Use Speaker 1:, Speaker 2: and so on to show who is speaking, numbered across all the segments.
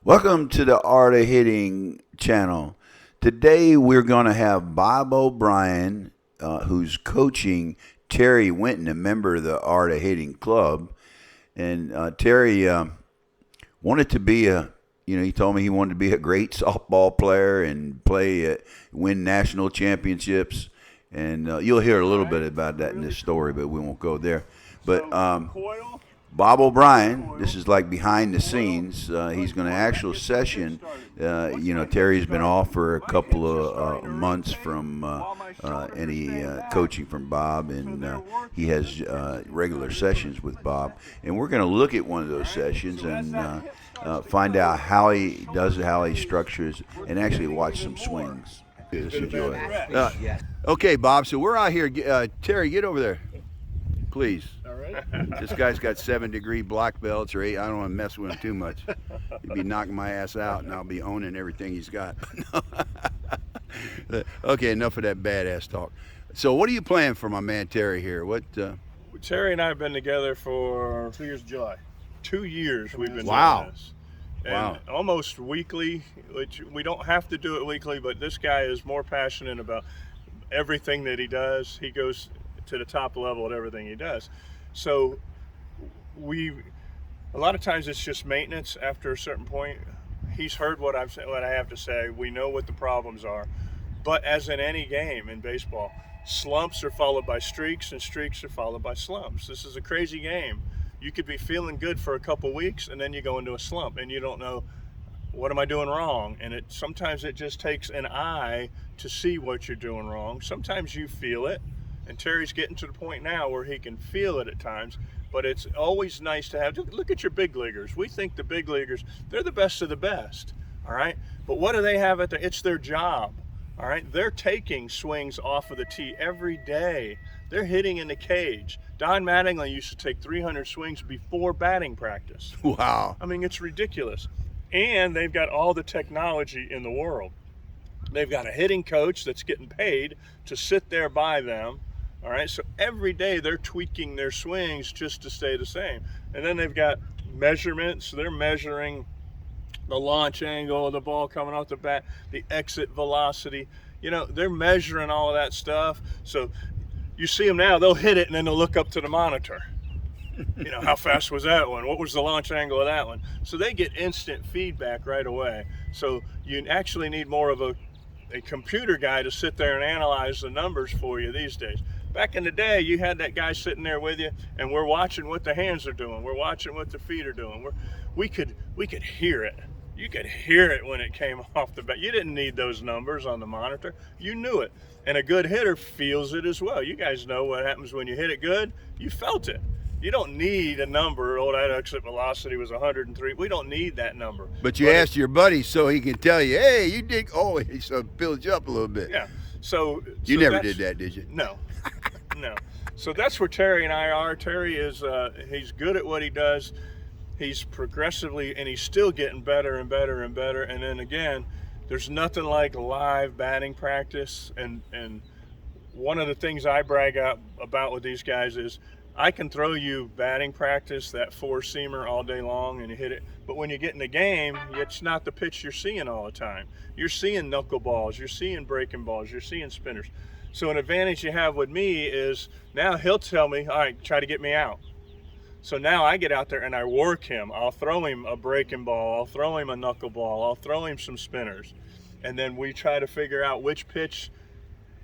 Speaker 1: Welcome to the Art of Hitting channel. Today we're going to have Bob Obrien, who's coaching Terry Winton, a member of the Art of Hitting club. And Terry wanted to be he told me he wanted to be a great softball player and win national championships. And you'll hear a little bit about that in this story, but we won't go there. But Bob Obrien, this is like behind the scenes. He's going to actual session. Terry's been off for a couple of months from any coaching from Bob, and he has regular sessions with Bob. And we're going to look at one of those sessions and find out how he does it, how he structures, and actually watch some swings. Just enjoy it. Okay, Bob, so we're out here. Terry, get over there, please. This guy's got 7-degree black belts or 8. I don't want to mess with him too much. He'd be knocking my ass out, and I'll be owning everything he's got. Okay, enough of that badass talk. So, what are you playing for, my man Terry here?
Speaker 2: Terry and I have been together for 2 years. July. 2 years we've been
Speaker 1: doing
Speaker 2: this. And almost weekly, which we don't have to do it weekly, but this guy is more passionate about everything that he does. He goes to the top level at everything he does. So a lot of times it's just maintenance after a certain point. He's heard what I have to say. We know what the problems are. But as in any game in baseball, slumps are followed by streaks and streaks are followed by slumps. This is a crazy game. You could be feeling good for a couple weeks and then you go into a slump and you don't know, what am I doing wrong? And sometimes it just takes an eye to see what you're doing wrong. Sometimes you feel it. And Terry's getting to the point now where he can feel it at times, but it's always nice to have. Look at your big leaguers. We think the big leaguers, they're the best of the best, all right? But what do they have it's their job, all right? They're taking swings off of the tee every day. They're hitting in the cage. Don Mattingly used to take 300 swings before batting practice.
Speaker 1: Wow.
Speaker 2: I mean, it's ridiculous. And they've got all the technology in the world. They've got a hitting coach that's getting paid to sit there by them. All right, so every day they're tweaking their swings just to stay the same. And then they've got measurements. So they're measuring the launch angle of the ball coming off the bat, the exit velocity. They're measuring all of that stuff. So you see them now, they'll hit it and then they'll look up to the monitor. How fast was that one? What was the launch angle of that one? So they get instant feedback right away. So you actually need more of a computer guy to sit there and analyze the numbers for you these days. Back in the day, you had that guy sitting there with you, and we're watching what the hands are doing. We're watching what the feet are doing. We could hear it. You could hear it when it came off the bat. You didn't need those numbers on the monitor. You knew it. And a good hitter feels it as well. You guys know what happens when you hit it good. You felt it. You don't need a number. Oh, that exit velocity was 103. We don't need that number.
Speaker 1: But you asked your buddy so he can tell you, hey, you did. Oh, he sort of builds you up a little bit.
Speaker 2: Yeah. So
Speaker 1: you never did that, did you?
Speaker 2: No. No. So that's where Terry and I are. Terry is he's good at what he does. He's progressively, and he's still getting better and better and better. And then again, there's nothing like live batting practice. And one of the things I brag about with these guys is I can throw you batting practice, that four-seamer all day long, and you hit it. But when you get in the game, it's not the pitch you're seeing all the time. You're seeing knuckleballs, you're seeing breaking balls, you're seeing spinners. So an advantage you have with me is now he'll tell me, all right, try to get me out. So now I get out there and I work him. I'll throw him a breaking ball. I'll throw him a knuckleball. I'll throw him some spinners. And then we try to figure out which pitch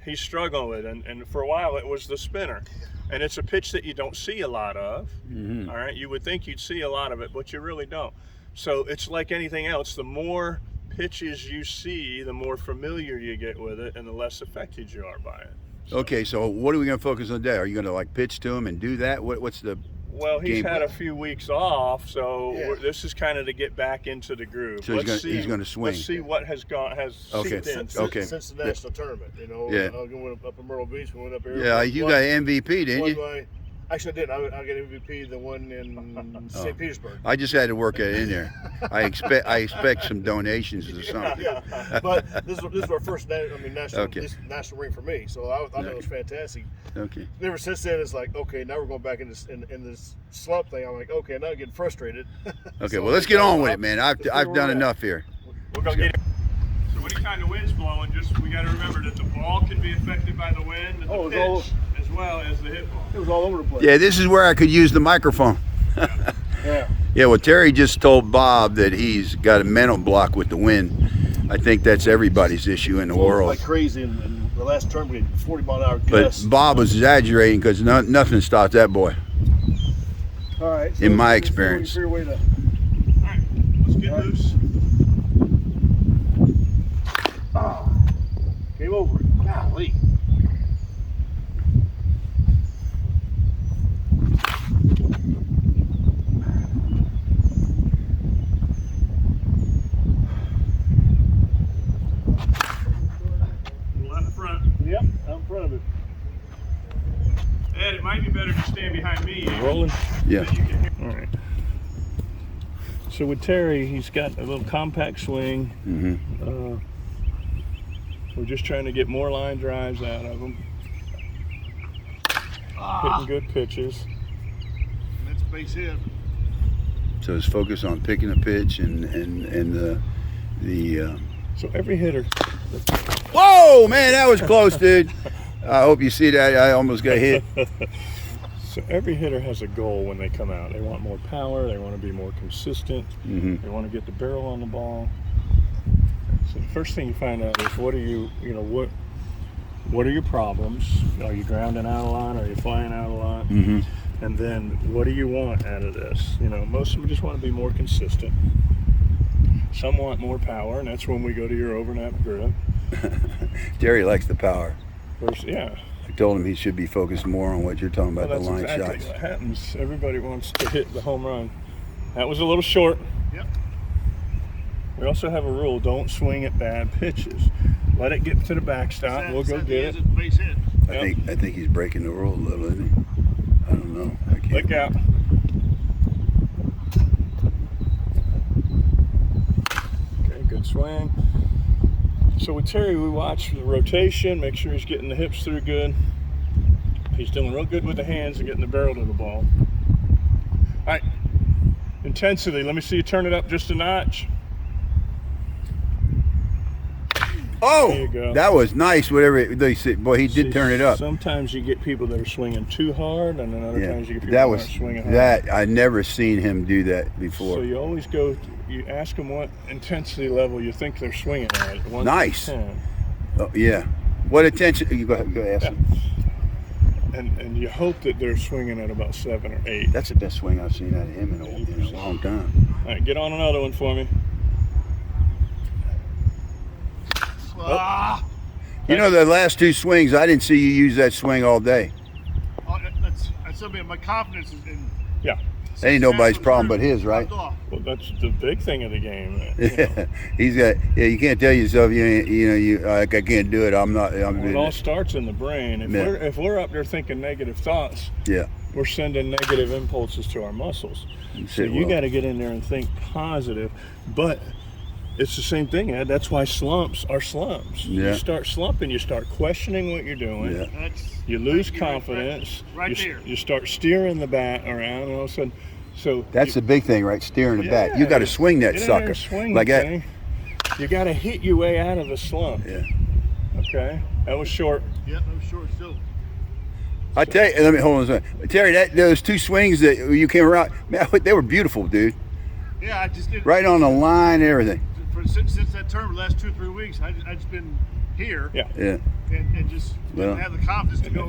Speaker 2: he's struggling with. And for a while it was the spinner. And it's a pitch that you don't see a lot of. Mm-hmm. All right, you would think you'd see a lot of it, but you really don't. So it's like anything else. The more pitches you see, the more familiar you get with it and the less affected you are by it. So.
Speaker 1: Okay, so what are we going to focus on today? Are you going to pitch to him and do that? What's the
Speaker 2: Well, he's had a few weeks off, so this is kind of to get to get the groove.
Speaker 1: So he's going to swing.
Speaker 2: Let's see what has seeped in.
Speaker 3: Since the national tournament, going up in Myrtle Beach, we went up here.
Speaker 1: Yeah, you got MVP, didn't you?
Speaker 3: Actually, I didn't. I got MVP the one in St. Petersburg.
Speaker 1: I just had to work it in there. I expect some donations or something.
Speaker 3: Yeah. But this is our first national
Speaker 1: Okay.
Speaker 3: this national ring for me. So I thought it was fantastic.
Speaker 1: Okay.
Speaker 3: Ever since then, it's like, okay, now we're going back in this slump thing. I'm like, okay, now I'm getting frustrated.
Speaker 1: Okay.
Speaker 3: So
Speaker 1: Well, let's get on with it, man. I've done enough here.
Speaker 2: We'll go get it. So anytime the wind's blowing, we got to remember that the ball can be affected by the wind and the pitch as well as the hit ball.
Speaker 3: It was all over the place.
Speaker 1: Yeah, this is where I could use the microphone.
Speaker 3: Yeah.
Speaker 1: Yeah, well, Terry just told Bob that he's got a mental block with the wind. I think that's everybody's issue in the world.
Speaker 3: Like crazy, and the last term we had 40-mile-an-hour
Speaker 1: But
Speaker 3: gusts.
Speaker 1: Bob was exaggerating because nothing stopped that boy.
Speaker 3: All right. So
Speaker 1: In my
Speaker 3: let's
Speaker 1: experience.
Speaker 3: figure a way to.
Speaker 2: All right, let's get loose.
Speaker 3: Game over. Golly.
Speaker 2: Out in front.
Speaker 3: Yep, out in front of it.
Speaker 2: Ed, it might be better to stand behind me. Rolling.
Speaker 1: Yeah.
Speaker 2: All right. So with Terry, he's got a little compact swing.
Speaker 1: Mm-hmm.
Speaker 2: We're just trying to get more line drives out of him. Hitting good pitches.
Speaker 3: That's base hit.
Speaker 1: So it's focused on picking a pitch and the.
Speaker 2: So every hitter.
Speaker 1: Whoa, man, that was close, dude. I hope you see that. I almost got hit.
Speaker 2: So every hitter has a goal when they come out. They want more power. They want to be more consistent.
Speaker 1: Mm-hmm.
Speaker 2: They want to get the barrel on the ball. So the first thing you find out is what are your problems? Are you grounding out a lot? Are you flying out a lot?
Speaker 1: Mm-hmm.
Speaker 2: And then what do you want out of this? Most of them just want to be more consistent. Some want more power, and that's when we go to your overlap grip.
Speaker 1: Terry likes the power.
Speaker 2: First, yeah.
Speaker 1: I told him he should be focused more on what you're talking about,
Speaker 2: Well,
Speaker 1: the
Speaker 2: that's
Speaker 1: line
Speaker 2: exactly
Speaker 1: shots.
Speaker 2: what happens. Everybody wants to hit the home run. That was a little short.
Speaker 3: Yep.
Speaker 2: We also have a rule: don't swing at bad pitches. Let it get to the backstop. We'll go get it.
Speaker 3: Base hit.
Speaker 1: I think he's breaking the rule a little, isn't he? I don't know. I can't.
Speaker 2: Look out. Okay, good swing. So with Terry, we watch the rotation, make sure he's getting the hips through good. He's doing real good with the hands and getting the barrel to the ball. All right, intensity. Let me see you turn it up just a notch.
Speaker 1: Oh,
Speaker 2: There you go.
Speaker 1: that was nice. Whatever they said, boy, he did
Speaker 2: See,
Speaker 1: turn it up.
Speaker 2: Sometimes you get people that are swinging too hard, and then other
Speaker 1: Yeah,
Speaker 2: times you get people
Speaker 1: that
Speaker 2: that
Speaker 1: was
Speaker 2: aren't swinging hard.
Speaker 1: that. I never seen him do that before.
Speaker 2: So you always you ask them what intensity level you think they're swinging at. 1 to
Speaker 1: Nice.
Speaker 2: 10.
Speaker 1: Oh, yeah. What attention? You go ask
Speaker 2: Yeah.
Speaker 1: him.
Speaker 2: And you hope that they're swinging at about 7 or 8.
Speaker 1: That's the best swing I've seen out of him in a long time.
Speaker 2: All right, get on another one for me.
Speaker 1: You know, the last two swings, I didn't see you use that swing all day.
Speaker 3: That's something. My confidence is in.
Speaker 2: Yeah.
Speaker 1: That ain't nobody's problem but his, right?
Speaker 2: Well, that's the big thing of the game.
Speaker 1: He's got. Yeah, you can't tell yourself I can't do it. I'm not.
Speaker 2: It all starts in the brain. If we're up there thinking negative thoughts,
Speaker 1: Yeah.
Speaker 2: we're sending negative impulses to our muscles. So you got to get in there and think positive. But it's the same thing, Ed. That's why slumps are slumps.
Speaker 1: Yeah.
Speaker 2: You start slumping, you start questioning what you're doing.
Speaker 1: Yeah.
Speaker 2: You lose confidence.
Speaker 3: Right there.
Speaker 2: You start steering the bat around, and all of a sudden,
Speaker 1: That's the big thing, right? Steering the bat. You got to swing that
Speaker 2: get in there
Speaker 1: sucker
Speaker 2: and swing
Speaker 1: like
Speaker 2: the
Speaker 1: that.
Speaker 2: thing. You got to hit your way out of the slump.
Speaker 1: Yeah.
Speaker 2: Okay, that was short.
Speaker 3: Yep, I'm sure still.
Speaker 1: I tell you, let me hold on a second. Terry, those two swings that you came around, man, they were beautiful, dude.
Speaker 3: Yeah, I just did.
Speaker 1: Right on the line and everything.
Speaker 3: Since that term, the last 2 or 3 weeks, I just been here.
Speaker 2: Yeah.
Speaker 1: Yeah.
Speaker 3: And just didn't have the confidence to go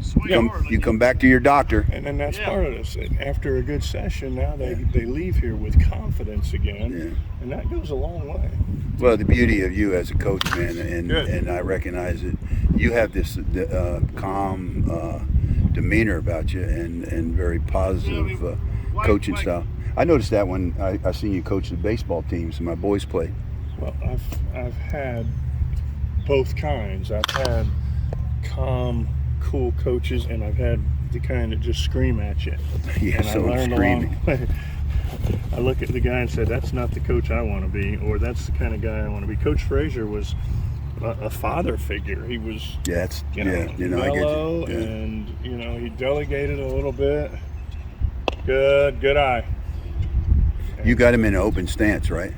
Speaker 3: swing hard.
Speaker 1: You come back to your doctor.
Speaker 2: And then that's part of this. After a good session, now they leave here with confidence again, and that goes a long way.
Speaker 1: Well, the beauty of you as a coach, man,
Speaker 2: Good.
Speaker 1: and I recognize it. You have this calm demeanor about you and very positive coaching style. I noticed that when I seen you coach the baseball teams and my boys played.
Speaker 2: Well, I've had both kinds. I've had calm, cool coaches, and I've had the kind that just scream at you.
Speaker 1: Yeah,
Speaker 2: And
Speaker 1: so
Speaker 2: I learned
Speaker 1: screaming.
Speaker 2: along the way. I look at the guy and said, that's not the coach I want to be, or that's the kind of guy I want to be. Coach Frazier was a father figure. He was,
Speaker 1: Yeah, that's
Speaker 2: you know,
Speaker 1: I get you.
Speaker 2: mellow,
Speaker 1: Yeah.
Speaker 2: and, you know, he delegated a little bit. Good eye.
Speaker 1: You got him in an open stance, right?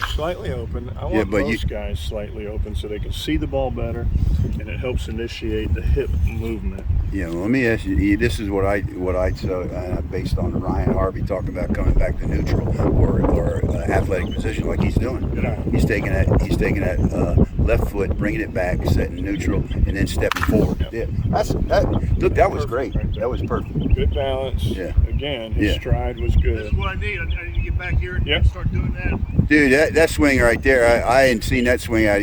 Speaker 2: Slightly open. I
Speaker 1: Yeah,
Speaker 2: want
Speaker 1: but
Speaker 2: most guys slightly open so they can see the ball better, and it helps initiate the hip movement.
Speaker 1: Yeah, well, let me ask you. This is what I saw based on Ryan Harvey talking about coming back to neutral or athletic position like he's doing.
Speaker 2: Yeah.
Speaker 1: He's taking that left foot, bringing it back, setting neutral, and then stepping forward.
Speaker 2: Yep.
Speaker 1: Yeah, that was
Speaker 2: Perfect
Speaker 1: great.
Speaker 2: right there.
Speaker 1: That was perfect.
Speaker 2: Good balance.
Speaker 1: Yeah.
Speaker 2: Again, his
Speaker 1: Yeah.
Speaker 2: stride was
Speaker 3: This
Speaker 2: good.
Speaker 3: is what I need. I need to get back here and
Speaker 2: Yep.
Speaker 3: start doing that.
Speaker 1: Dude, that swing right there, I hadn't seen that swing out.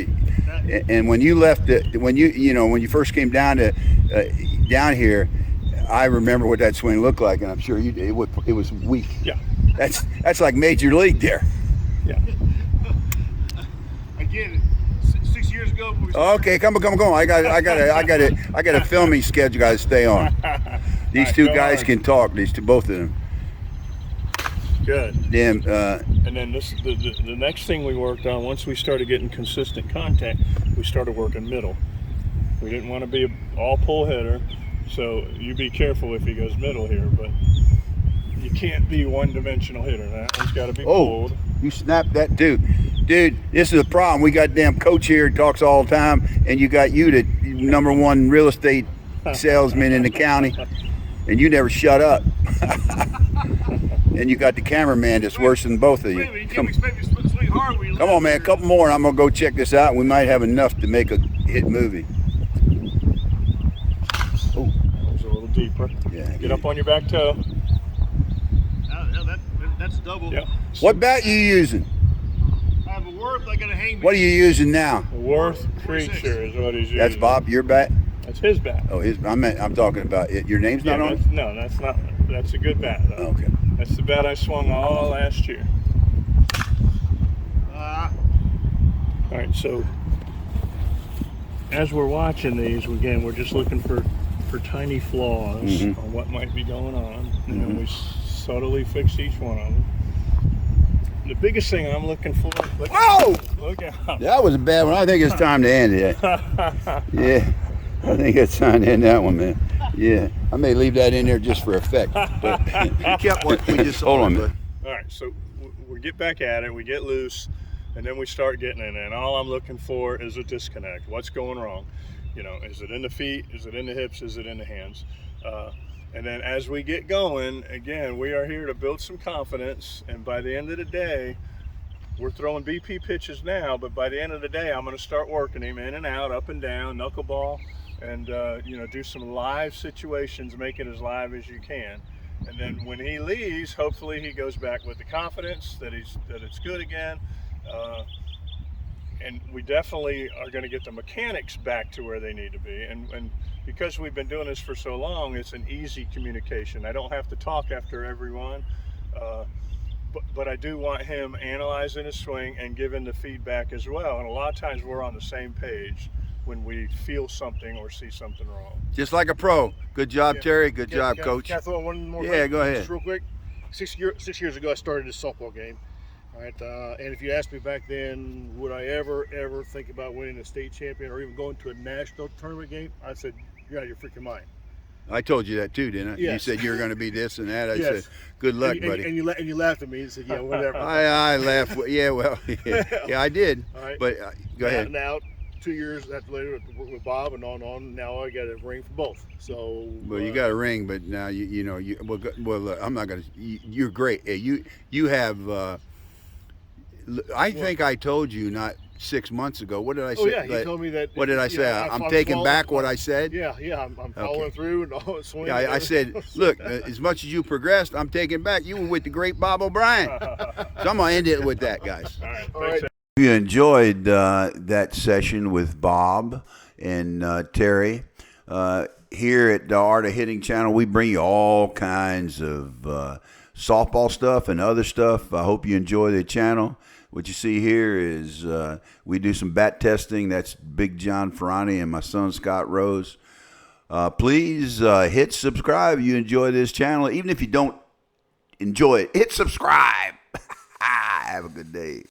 Speaker 1: And when you left when you first came down here, I remember what that swing looked like, and I'm sure you did. It was weak.
Speaker 2: Yeah.
Speaker 1: That's like major league there.
Speaker 2: Yeah.
Speaker 3: Again, 6 years ago. We
Speaker 1: Okay, come on. I got a filming schedule. Got to stay on. These
Speaker 2: All
Speaker 1: two
Speaker 2: right, go
Speaker 1: guys
Speaker 2: on.
Speaker 1: can talk. Both of them.
Speaker 2: Good.
Speaker 1: Damn.
Speaker 2: And then the next thing we worked on, once we started getting consistent contact, we started working middle. We didn't want to be an all pull hitter, so you be careful if he goes middle here, but you can't be one-dimensional hitter. That one's got to be pulled.
Speaker 1: You snapped that, dude. This is a problem. We got damn coach here who talks all the time, and you got you, the number one real estate salesman in the county, and you never shut up. And you got the cameraman that's worse than both of
Speaker 3: Wait a
Speaker 1: you.
Speaker 3: minute, you can't expect me to swing hard when you
Speaker 1: Come on, man. A couple more, and I'm gonna go check this out. We might have enough to make a hit movie. Oh,
Speaker 2: That was a little deeper.
Speaker 1: yeah.
Speaker 2: Get up on your back toe.
Speaker 3: That's double.
Speaker 2: Yep.
Speaker 1: What bat you using?
Speaker 3: I have a Worth. I got a hangman.
Speaker 1: What are you using now?
Speaker 2: The Worth Creature is what he's using.
Speaker 1: That's Bob. Your bat?
Speaker 2: That's his bat.
Speaker 1: Oh, I'm talking about it. Your name's
Speaker 2: Yeah,
Speaker 1: not on.
Speaker 2: no, that's not. That's a good bat, though.
Speaker 1: Okay.
Speaker 2: That's the bat I swung all last year. All right, so as we're watching these, again, we're just looking for tiny flaws
Speaker 1: Mhm.
Speaker 2: on what might be going on, and then we subtly fix each one of them. The biggest thing I'm looking for.
Speaker 1: Whoa!
Speaker 2: Look out!
Speaker 1: That was a bad one. I think it's time to end it. Yeah, I think it's time to end that one, man. Yeah, I may leave that in there just for effect. But you kept what we just hold on, man.
Speaker 2: All right, so we get back at it, we get loose, and then we start getting in. And all I'm looking for is a disconnect. What's going wrong? You know, is it in the feet? Is it in the hips? Is it in the hands? And then as we get going, again, we are here to build some confidence. And by the end of the day, we're throwing BP pitches now, but by the end of the day, I'm going to start working him in and out, up and down, knuckleball, and do some live situations, make it as live as you can. And then when he leaves, hopefully he goes back with the confidence that it's good again. And we definitely are going to get the mechanics back to where they need to be. And because we've been doing this for so long, it's an easy communication. I don't have to talk after everyone, but I do want him analyzing his swing and giving the feedback as well. And a lot of times we're on the same page when we feel something or see something wrong.
Speaker 1: Just like a pro. Good job, Terry. Good job,
Speaker 3: Can
Speaker 1: Coach.
Speaker 3: Can I throw in one more?
Speaker 1: Yeah, go ahead.
Speaker 3: Just real quick. 6 years ago, I started this softball game. All right, and if you asked me back then, would I ever think about winning a state champion or even going to a national tournament game? I said, you're out of your freaking mind.
Speaker 1: I told you that too, didn't I? You
Speaker 3: Yes.
Speaker 1: said you were going to be this and that. I
Speaker 3: Yes.
Speaker 1: said, good luck,
Speaker 3: and,
Speaker 1: buddy.
Speaker 3: And you laughed at me and said, yeah, whatever.
Speaker 1: I laughed. Yeah, well, yeah, I did.
Speaker 3: All right.
Speaker 1: But go ahead.
Speaker 3: Now, 2 years after later with Bob and on, now I got a ring for both. So.
Speaker 1: Well, you got a ring, but now I'm not going to. You're great. You have. I think I told you not 6 months ago. What did I say?
Speaker 3: Oh yeah, he told me that.
Speaker 1: What did I say? I'm taking back what I said.
Speaker 3: Yeah, I'm following through and all swinging.
Speaker 1: Yeah, I said, look, as much as you progressed, I'm taking back. You were with the great Bob Obrien. So I'm gonna end it with that, guys.
Speaker 2: All right.
Speaker 1: If you enjoyed that session with Bob and Terry, here at the Art of Hitting channel, we bring you all kinds of softball stuff and other stuff. I hope you enjoy the channel. What you see here is we do some bat testing. That's Big John Ferrani and my son Scott Rose. Please hit subscribe. You enjoy this channel. Even if you don't enjoy it, hit subscribe. Have a good day.